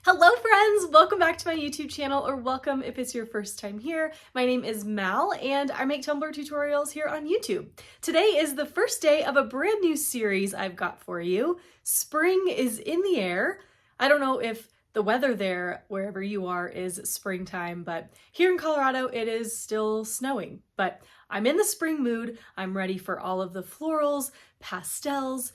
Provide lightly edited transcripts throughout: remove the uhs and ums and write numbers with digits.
Hello friends, welcome back to my YouTube channel, or welcome if it's your first time here. My name is Mal and I make Tumbler tutorials here on YouTube. Today is the first day of a brand new series I've got for you. Spring is in the air. I don't know if the weather there, wherever you are, is springtime, but here in Colorado it is still snowing. But I'm in the spring mood. I'm ready for all of the florals, pastels,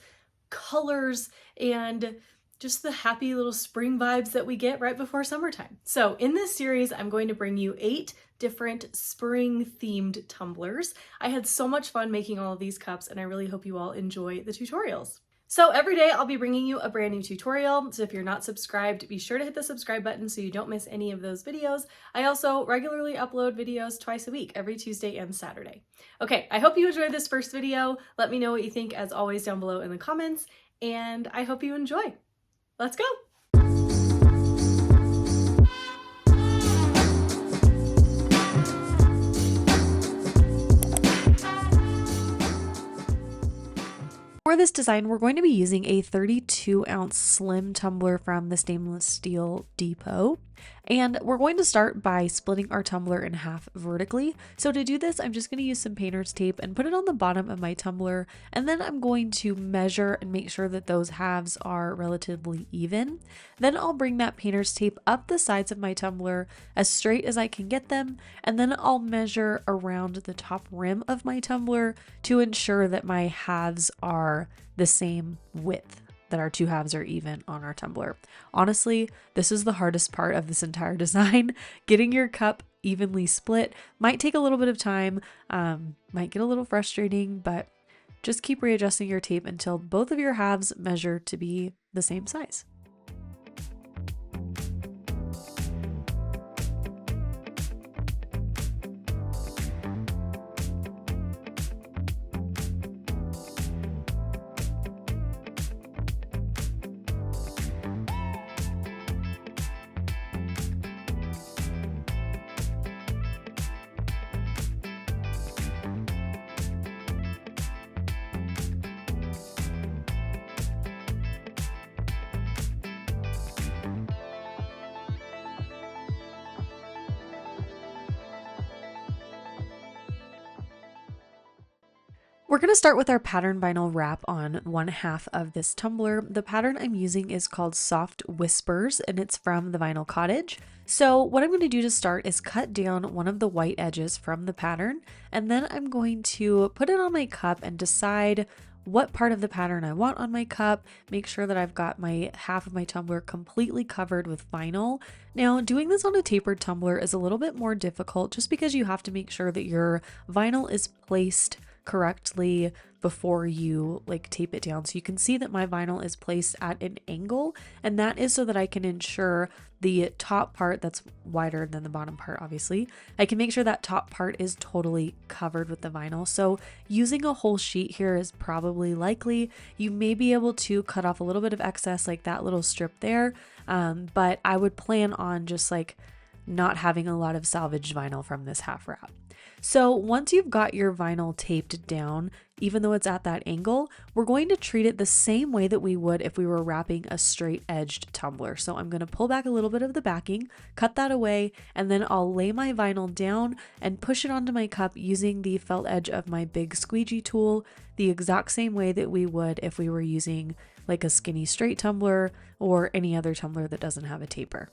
colors, and just the happy little spring vibes that we get right before summertime. So in this series, I'm going to bring you 8 different spring themed tumblers. I had so much fun making all of these cups and I really hope you all enjoy the tutorials. So every day I'll be bringing you a brand new tutorial. So if you're not subscribed, be sure to hit the subscribe button so you don't miss any of those videos. I also regularly upload videos twice a week, every Tuesday and Saturday. Okay, I hope you enjoyed this first video. Let me know what you think as always down below in the comments, and I hope you enjoy. Let's go. For this design, we're going to be using a 32-ounce slim tumbler from the Stainless Steel Depot. And we're going to start by splitting our tumbler in half vertically. So to do this, I'm just going to use some painter's tape and put it on the bottom of my tumbler. And then I'm going to measure and make sure that those halves are relatively even. Then I'll bring that painter's tape up the sides of my tumbler as straight as I can get them. And then I'll measure around the top rim of my tumbler to ensure that my halves are the same width, that our two halves are even on our tumbler. Honestly, this is the hardest part of this entire design. Getting your cup evenly split might take a little bit of time, might get a little frustrating, but just keep readjusting your tape until both of your halves measure to be the same size. We're going to start with our pattern vinyl wrap on one half of this tumbler. The pattern I'm using is called Soft Whispers and it's from the Vinyl Cottage. So what I'm going to do to start is cut down one of the white edges from the pattern, and then I'm going to put it on my cup and decide what part of the pattern I want on my cup, make sure that I've got my half of my tumbler completely covered with vinyl. Now, doing this on a tapered tumbler is a little bit more difficult just because you have to make sure that your vinyl is placed correctly before you tape it down. So you can see that my vinyl is placed at an angle, and that is so that I can ensure the top part that's wider than the bottom part, obviously. I can make sure that top part is totally covered with the vinyl. So using a whole sheet here is probably likely. You may be able to cut off a little bit of excess, like that little strip there, but I would plan on just not having a lot of salvaged vinyl from this half wrap. So once you've got your vinyl taped down, even though it's at that angle, we're going to treat it the same way that we would if we were wrapping a straight edged tumbler. So I'm going to pull back a little bit of the backing, cut that away, and then I'll lay my vinyl down and push it onto my cup using the felt edge of my big squeegee tool, the exact same way that we would if we were using a skinny straight tumbler or any other tumbler that doesn't have a taper.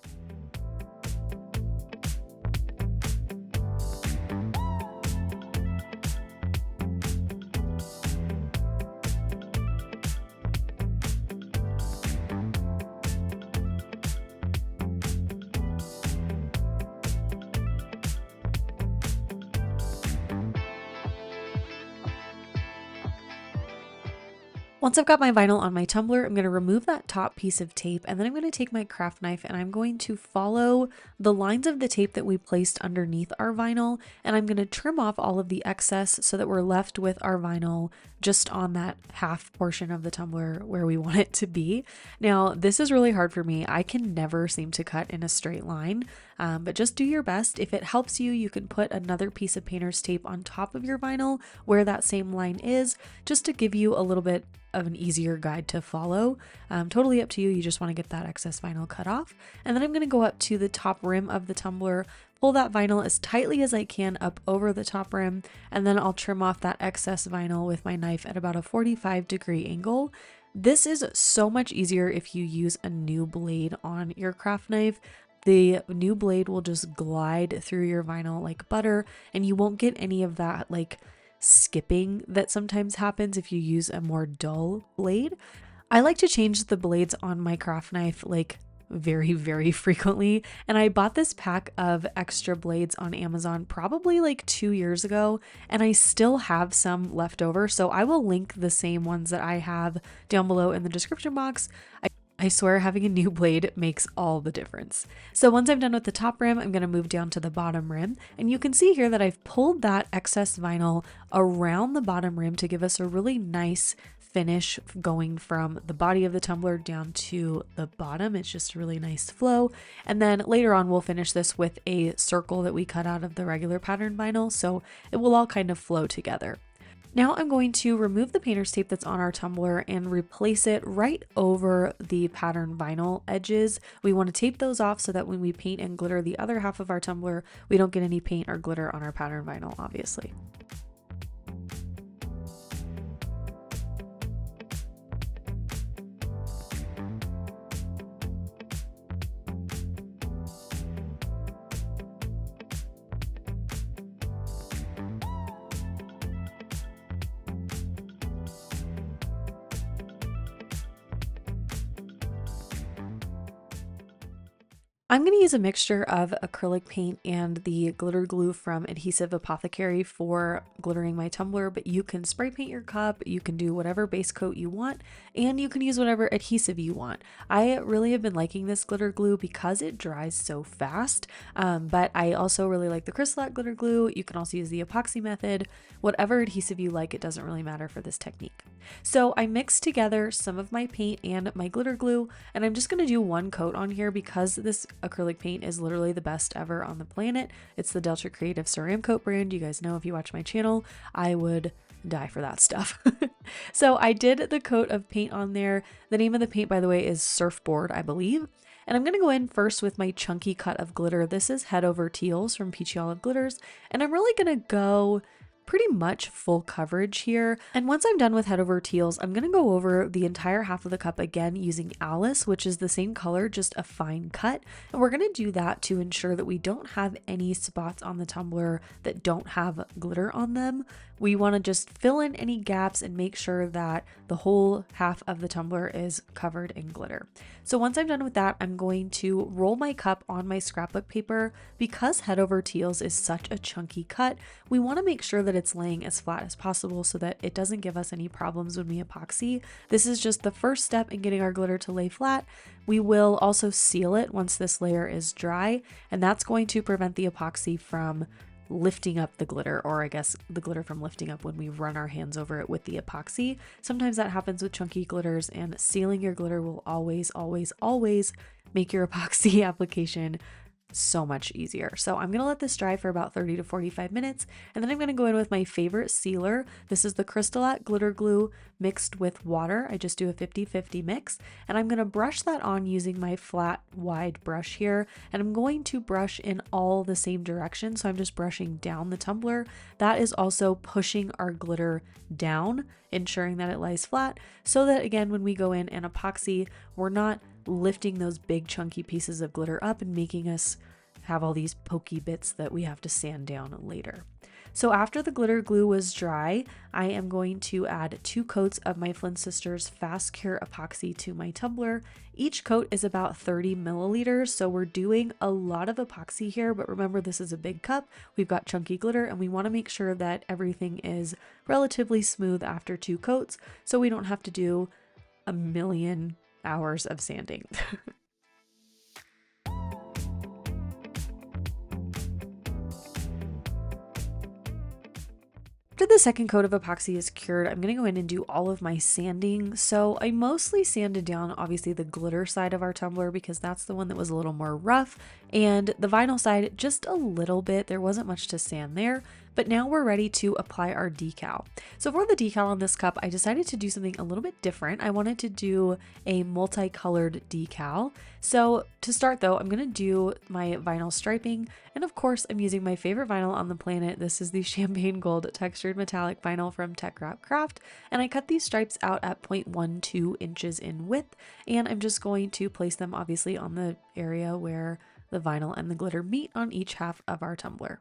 Once I've got my vinyl on my tumbler, I'm going to remove that top piece of tape, and then I'm going to take my craft knife and I'm going to follow the lines of the tape that we placed underneath our vinyl, and I'm going to trim off all of the excess so that we're left with our vinyl just on that half portion of the tumbler where we want it to be. Now, this is really hard for me. I can never seem to cut in a straight line, but just do your best. If it helps you, you can put another piece of painter's tape on top of your vinyl where that same line is, just to give you a little bit of an easier guide to follow. Totally up to you. You just want to get that excess vinyl cut off. And then I'm going to go up to the top rim of the tumbler, pull that vinyl as tightly as I can up over the top rim, and then I'll trim off that excess vinyl with my knife at about a 45-degree angle. This is so much easier if you use a new blade on your craft knife. The new blade will just glide through your vinyl like butter, and you won't get any of that like skipping that sometimes happens if you use a more dull blade. I like to change the blades on my craft knife like very frequently, and I bought this pack of extra blades on Amazon probably like 2 years ago, and I still have some left over, so I will link the same ones that I have down below in the description box. I swear having a new blade makes all the difference. So once I'm done with the top rim, I'm going to move down to the bottom rim, and you can see here that I've pulled that excess vinyl around the bottom rim to give us a really nice finish going from the body of the tumbler down to the bottom. It's just a really nice flow. And then later on, we'll finish this with a circle that we cut out of the regular pattern vinyl, so it will all kind of flow together. Now I'm going to remove the painter's tape that's on our tumbler and replace it right over the pattern vinyl edges. We want to tape those off so that when we paint and glitter the other half of our tumbler, we don't get any paint or glitter on our pattern vinyl, obviously. I'm going to use a mixture of acrylic paint and the glitter glue from Adhesive Apothecary for glittering my tumbler, but you can spray paint your cup, you can do whatever base coat you want, and you can use whatever adhesive you want. I really have been liking this glitter glue because it dries so fast, but I also really like the Crystal glitter glue. You can also use the epoxy method. Whatever adhesive you like, it doesn't really matter for this technique. So I mixed together some of my paint and my glitter glue, and I'm just going to do one coat on here because this acrylic paint is literally the best ever on the planet. It's the Delta Creative Ceramcoat brand. You guys know if you watch my channel, I would die for that stuff. So I did the coat of paint on there. The name of the paint, by the way, is Surfboard, I believe. And I'm going to go in first with my chunky cut of glitter. This is Head Over Teals from Peachy Olive Glitters, and I'm really going to go pretty much full coverage here. And once I'm done with Head Over Teals, I'm going to go over the entire half of the cup again using Alys, which is the same color, just a fine cut. And we're going to do that to ensure that we don't have any spots on the tumbler that don't have glitter on them. We want to just fill in any gaps and make sure that the whole half of the tumbler is covered in glitter. So once I'm done with that, I'm going to roll my cup on my scrapbook paper. Because Head Over Teals is such a chunky cut, we want to make sure that it's laying as flat as possible so that it doesn't give us any problems when we epoxy. This is just the first step in getting our glitter to lay flat. We will also seal it once this layer is dry, and that's going to prevent the epoxy from lifting up the glitter, or I guess the glitter from lifting up when we run our hands over it with the epoxy. Sometimes that happens with chunky glitters, and sealing your glitter will always make your epoxy application so much easier. So I'm going to let this dry for about 30 to 45 minutes, and then I'm going to go in with my favorite sealer. This is the Crystal glitter glue mixed with water. I just do a 50-50 mix, and I'm going to brush that on using my flat wide brush here, and I'm going to brush in all the same direction. So I'm just brushing down the tumbler. That is also pushing our glitter down, ensuring that it lies flat, so that again, when we go in and epoxy, we're not lifting those big chunky pieces of glitter up and making us have all these pokey bits that we have to sand down later. So after the glitter glue was dry, I am going to add 2 coats of my Flynn Sisters Fast Cure epoxy to my tumbler. Each coat is about 30 milliliters, so we're doing a lot of epoxy here, but remember, this is a big cup, we've got chunky glitter, and we want to make sure that everything is relatively smooth after 2 coats, so we don't have to do a million hours of sanding. After the second coat of epoxy is cured, I'm going to go in and do all of my sanding. So I mostly sanded down, obviously, the glitter side of our tumbler because that's the one that was a little more rough, and the vinyl side just a little bit. There wasn't much to sand there, But now we're ready to apply our decal. So for the decal on this cup, I decided to do something a little bit different. I wanted to do a multicolored decal. So to start though, I'm gonna do my vinyl striping, and of course I'm using my favorite vinyl on the planet. This is the champagne gold textured metallic vinyl from Teckwrap Craft, and I cut these stripes out at 0.12 inches in width, and I'm just going to place them obviously on the area where the vinyl and the glitter meet on each half of our tumbler.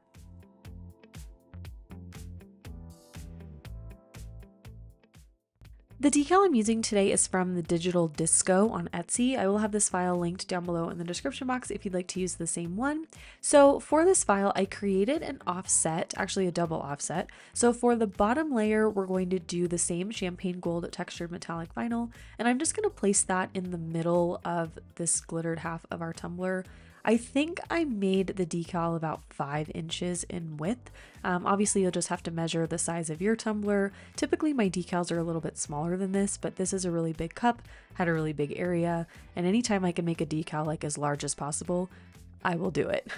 The decal I'm using today is from the Digital Disco on Etsy. I will have this file linked down below in the description box if you'd like to use the same one. So for this file, I created an offset, actually a double offset. So for the bottom layer, we're going to do the same champagne gold textured metallic vinyl, and I'm just going to place that in the middle of this glittered half of our tumbler. I think I made the decal about 5 inches in width. Obviously, you'll just have to measure the size of your tumbler. Typically, my decals are a little bit smaller than this, but this is a really big cup, had a really big area, and anytime I can make a decal like as large as possible, I will do it.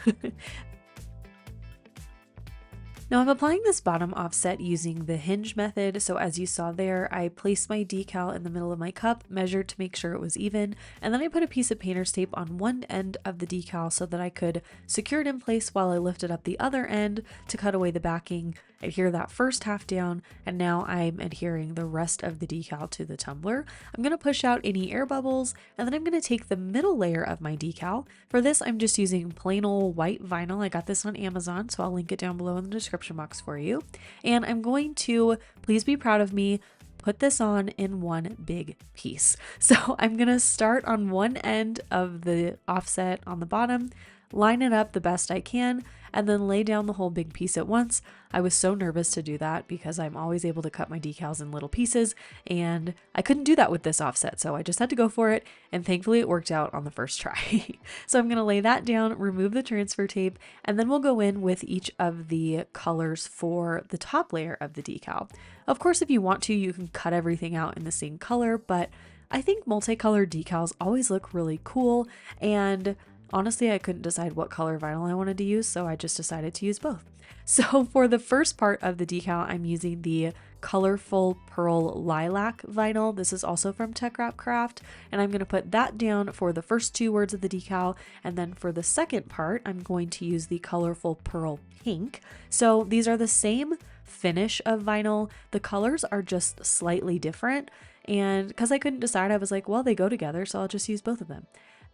Now I'm applying this bottom offset using the hinge method, so as you saw there, I placed my decal in the middle of my cup, measured to make sure it was even, and then I put a piece of painter's tape on one end of the decal so that I could secure it in place while I lifted up the other end to cut away the backing, adhere that first half down, and now I'm adhering the rest of the decal to the tumbler. I'm going to push out any air bubbles, and then I'm going to take the middle layer of my decal. For this, I'm just using plain old white vinyl. I got this on Amazon, so I'll link it down below in the description box for you. And I'm going to, please be proud of me, put this on in one big piece. So I'm going to start on one end of the offset on the bottom, line it up the best I can, and then lay down the whole big piece at once. I was so nervous to do that because I'm always able to cut my decals in little pieces, and I couldn't do that with this offset, so I just had to go for it, and thankfully it worked out on the first try. So I'm going to lay that down, remove the transfer tape, and then we'll go in with each of the colors for the top layer of the decal. Of course, if you want to, you can cut everything out in the same color, but I think multicolored decals always look really cool, and honestly, I couldn't decide what color vinyl I wanted to use, so I just decided to use both. So for the first part of the decal, I'm using the Colorful Pearl Lilac vinyl. This is also from Teckwrap Craft, and I'm going to put that down for the first 2 words of the decal, and then for the second part, I'm going to use the Colorful Pearl Pink. So these are the same finish of vinyl. The colors are just slightly different, and because I couldn't decide, I was like, well, they go together, so I'll just use both of them.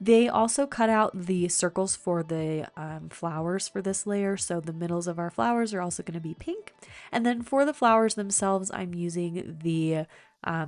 They also cut out the circles for the flowers for this layer, so the middles of our flowers are also going to be pink. And then for the flowers themselves, I'm using the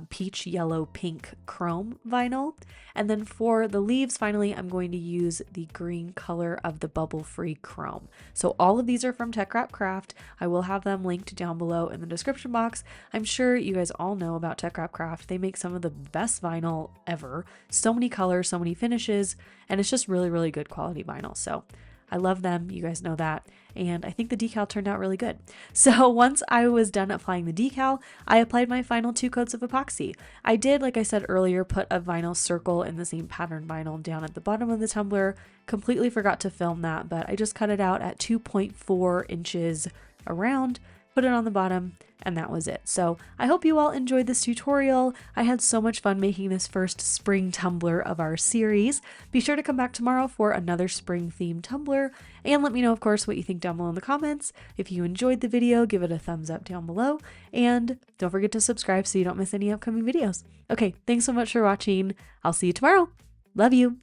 peach yellow pink chrome vinyl. And then for the leaves, finally, I'm going to use the green color of the bubble free chrome. So all of these are from Teckwrap Craft. I will have them linked down below in the description box. I'm sure you guys all know about Teckwrap Craft. They make some of the best vinyl ever. So many colors, so many finishes, and it's just really, really good quality vinyl. So I love them, you guys know that, and I think the decal turned out really good. So once I was done applying the decal, I applied my final 2 coats of epoxy. I did, like I said earlier, put a vinyl circle in the same pattern vinyl down at the bottom of the tumbler. Completely forgot to film that, but I just cut it out at 2.4 inches around, put it on the bottom, and that was it. So I hope you all enjoyed this tutorial. I had so much fun making this first spring tumbler of our series. Be sure to come back tomorrow for another spring themed tumbler, and let me know, of course, what you think down below in the comments. If you enjoyed the video, give it a thumbs up down below, and don't forget to subscribe so you don't miss any upcoming videos. Okay, thanks so much for watching. I'll see you tomorrow. Love you.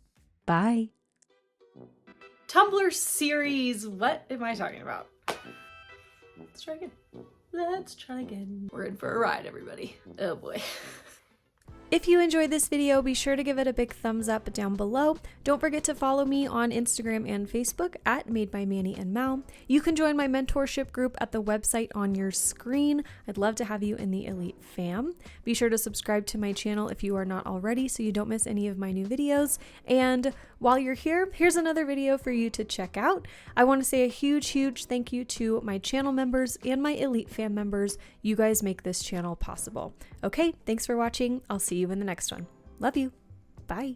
Bye. Tumbler series. What am I talking about? Let's try again. Let's try again. We're in for a ride, everybody. Oh boy. If you enjoyed this video, be sure to give it a big thumbs up down below. Don't forget to follow me on Instagram and Facebook at Made by Manny and Mal. You can join my mentorship group at the website on your screen. I'd love to have you in the Elite fam. Be sure to subscribe to my channel if you are not already so you don't miss any of my new videos. And while you're here, here's another video for you to check out. I want to say a huge thank you to my channel members and my Elite fam members. You guys make this channel possible. Okay, thanks for watching. I'll see you in the next one. Love you. Bye.